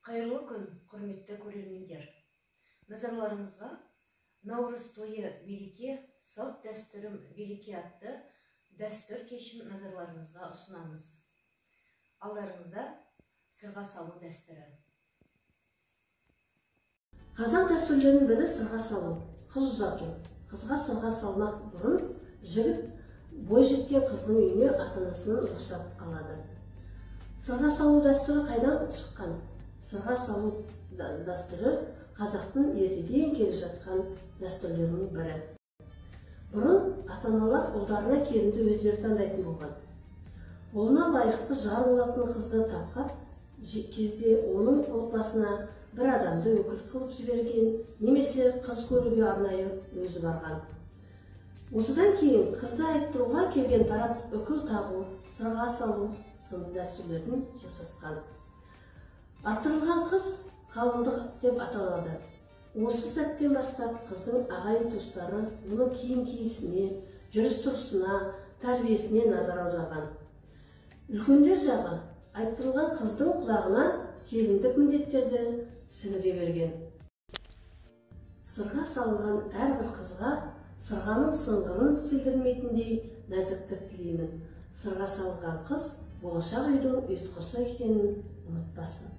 Қайырлы күн, құрметті көрермендер. Назарларыңызға Наурыз тойы мереке, салт дәстүрім береке атты дәстүр кешін назарларыңызға ұсынамыз. Алдарыңызда сырға салу дәстүрі. Қазақ дәстүрлерінің бірі сырға салу, қыз ұзату. Қызға сырға салмақ бұрын жігіт бойжеткен қыздың үйіне ата-анасынан рұқсат алады. Сырға салу дәстүрі қайдан шыққан? Сырға салу дәстүрі қазақтың ертеден келе жатқан дәстүрлерінің бірі. Бұрын ата-аналар ұлдарына келінді өздері таңдайтын болған. Ұлына лайықты жар болатын қызды тапқан кезде оның отбасына бір адамды өкіл қылып жіберген, немесе қыз көруге арнайы өзі барған. Осыдан кейін қызды айттыруға келген тарап үкіл тағу, сырға салу сынды дәстүрлерін жасасқан. Аттырылған қыз қалыңдық деп аталады. Осы сәттен бастап қыздың ағайын туыстары оның киім-киісіне, жүріс-тұрысына, тәрбиесіне назар аударған. Үлкендер жағы айттырылған қыздың құлағына келіндік міндеттерді сіңіре берген. Сырға салынған әрбір қызға сырғаның сыңғырын сілдірмейтіндей нәзіктік тілеймін. Сырға салынған қыз болашақ үйдің ұйытқысы екенін ұмытпасын.